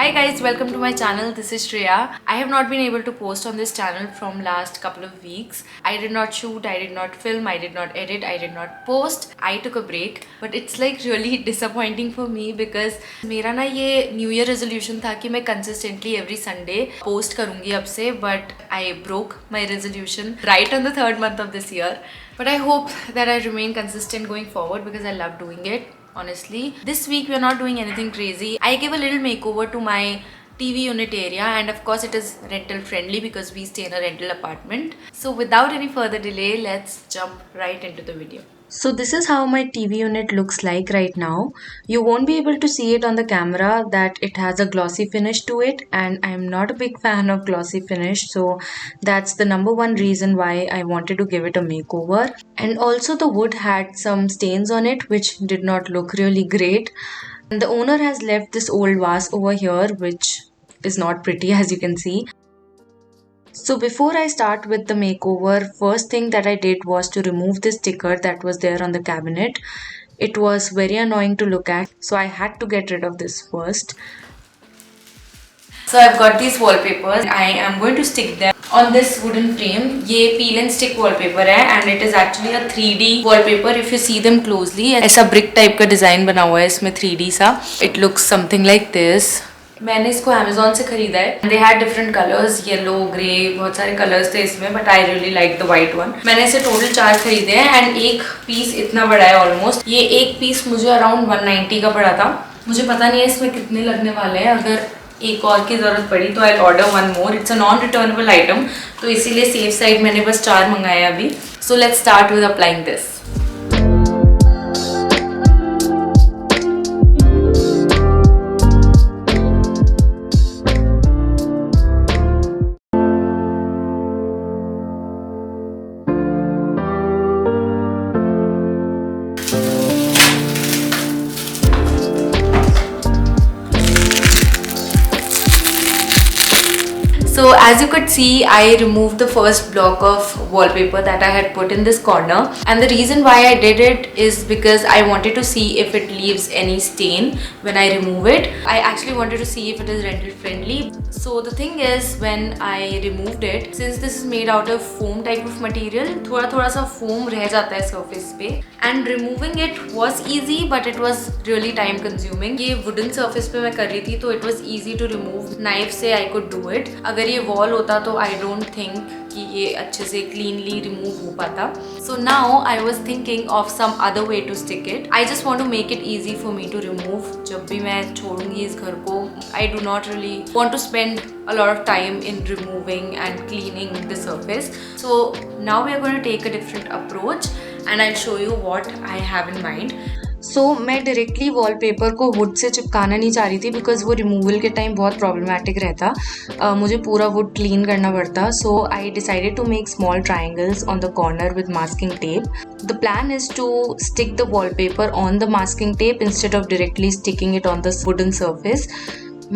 Hi guys, welcome to my channel. This is Shreya. I have not been able to post on this channel from last couple of weeks. I did not shoot, I did not film, I did not edit, I did not post. I took a break, but it's like really disappointing for me because मेरा ना ये New Year resolution था कि मैं consistently every Sunday post करूँगी अब से, but I broke my resolution right on the third month of this year. But I hope that I remain consistent going forward because I love doing it. Honestly, this week we are not doing anything crazy. I gave a little makeover to my TV unit area, and of course it is rental friendly because we stay in a rental apartment. So without any further delay, let's jump right into the video. So this is how my TV unit looks like right now. You won't be able to see it on the camera that it has a glossy finish to it, and I'm not a big fan of glossy finish, so that's the number one reason why I wanted to give it a makeover. And also the wood had some stains on it which did not look really great. And the owner has left this old vase over here which is not pretty, as you can see. So before I start with the makeover, first thing that I did was to remove this sticker that was there on the cabinet. It was very annoying to look at, so I had to get rid of this first. So I've got these wallpapers. I am going to stick them on this wooden frame. ये peel and stick wallpaper है and it is actually a 3D wallpaper. If you see them closely, ऐसा brick type का design बना हुआ है इसमें 3D सा. It looks something like this. मैंने इसको Amazon से खरीदा है. They had different colors, yellow, grey, बहुत सारे colors थे इसमें, but I really like the white one. मैंने इसे total 4 खरीदे हैं and एक piece इतना बड़ा है almost. ये एक piece मुझे around 190 का पड़ा था. मुझे पता नहीं है इसमें कितने लगने वाले हैं. अगर एक और की ज़रूरत पड़ी तो I order one more. It's a non returnable item, तो इसीलिए सेफ साइड मैंने बस 4 मंगाए अभी. So let's start with applying this. So as you could see, I removed the first block of wallpaper that I had put in this corner, and the reason why I did it is because I wanted to see if it leaves any stain when I remove it. I actually wanted to see if it is rental friendly. So the thing is, when I removed it, since this is made out of foam type of material, थोड़ा सा foam रह जाता है surface पे, and removing it was easy but it was really time consuming. ये wooden surface पे मैं कर रही थी तो it was easy to remove. Knife से I could do it. अगर ये wall होता तो I don't think कि ये अच्छे से cleanly remove हो पाता. So now I was thinking of some other way to stick it. I just want to make it easy for me to remove. जब भी मैं छोड़ूंगी इस घर को, I do not really want to spend a lot of time in removing and cleaning the surface. So now we are going to take a different approach and I'll show you what I have in mind. So मैं directly wallpaper को would say चिपकाना नहीं चाह रही थी because वो removal के time बहुत problematic रहता. मुझे पूरा वुड क्लीन करना पड़ता. So I decided to make small triangles on the corner with masking tape. The plan is to stick the wallpaper on the masking tape instead of directly sticking it on the wooden surface.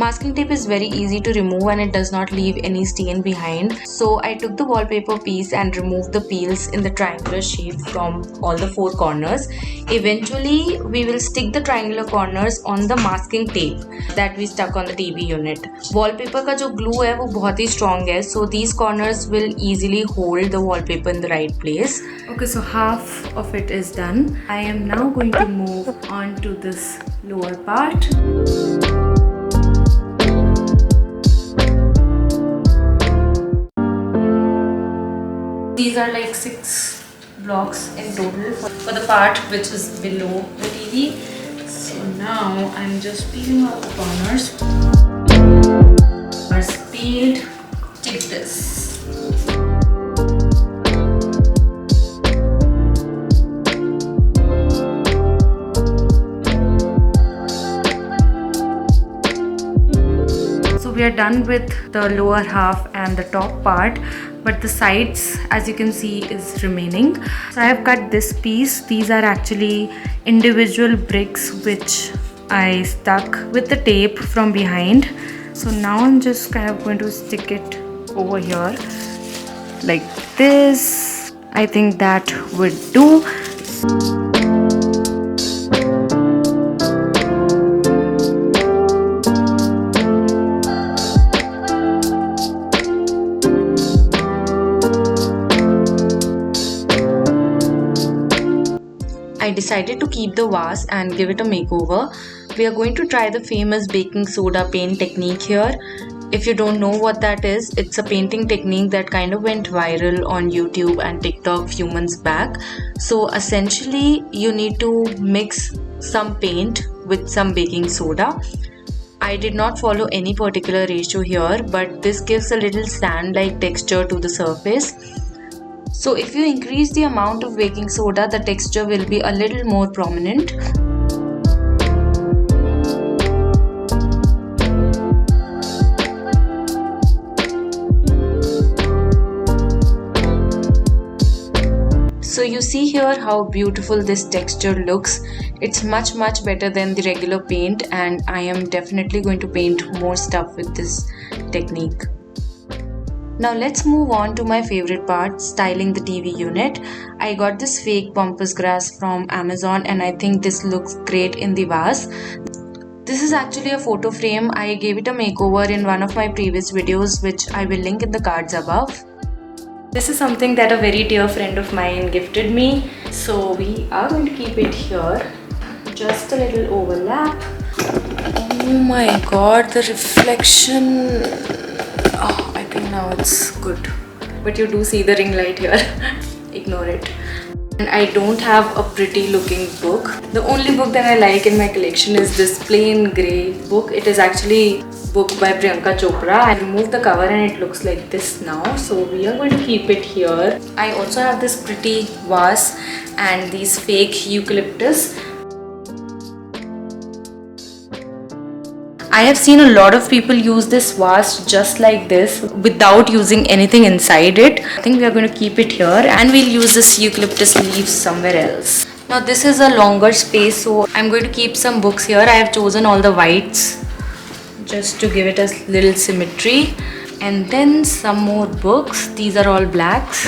Masking tape is very easy to remove and it does not leave any stain behind. So I took the wallpaper piece and removed the peels in the triangular shape from all the 4 corners. Eventually, we will stick the triangular corners on the masking tape that we stuck on the TV unit. Wallpaper का जो glue है वो बहुत ही strong है, so these corners will easily hold the wallpaper in the right place. Okay, so half of it is done. I am now going to move on to this lower part. These are like 6 blocks in total for the part which is below the TV. So now I'm just peeling out the corners. Corners peeled. Take this. So we are done with the lower half and the top part. But the sides, as you can see, is remaining. So I have cut this piece. These are actually individual bricks which I stuck with the tape from behind. So now I'm just kind of going to stick it over here like this. I think that would do. decided to keep the vase and give it a makeover. We are going to try the famous baking soda paint technique here. If you don't know what that is, it's a painting technique that kind of went viral on YouTube and TikTok few months back. So essentially, you need to mix some paint with some baking soda. I did not follow any particular ratio here, but this gives a little sand-like texture to the surface. So if you increase the amount of baking soda, the texture will be a little more prominent. So you see here how beautiful this texture looks. It's much better than the regular paint, and I am definitely going to paint more stuff with this technique. Now let's move on to my favorite part, styling the TV unit. I got this fake pampas grass from Amazon and I think this looks great in the vase. This is actually a photo frame. I gave it a makeover in one of my previous videos, which I will link in the cards above. This is something that a very dear friend of mine gifted me. So we are going to keep it here. Just a little overlap. Oh my god, the reflection. Oh, I think now it's good. But you do see the ring light here. Ignore it. And I don't have a pretty looking book. The only book that I like in my collection is this plain grey book. It is actually book by Priyanka Chopra. I removed the cover and it looks like this now. So we are going to keep it here. I also have this pretty vase and these fake eucalyptus. I have seen a lot of people use this vase just like this without using anything inside it. I think we are going to keep it here and we'll use this eucalyptus leaves somewhere else. Now this is a longer space, so I'm going to keep some books here. I have chosen all the whites just to give it a little symmetry, and then some more books. These are all blacks.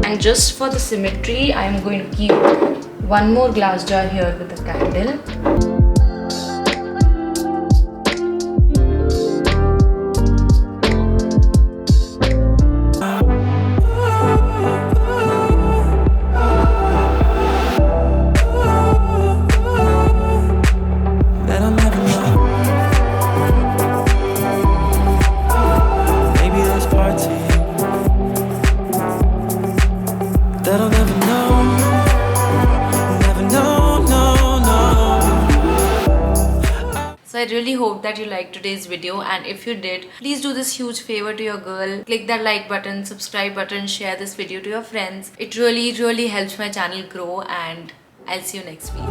And just for the symmetry, I am going to keep one more glass jar here with a candle. So I really hope that you liked today's video, and if you did, please do this huge favor to your girl. Click that like button, subscribe button, share this video to your friends. It really helps my channel grow, and I'll see you next week.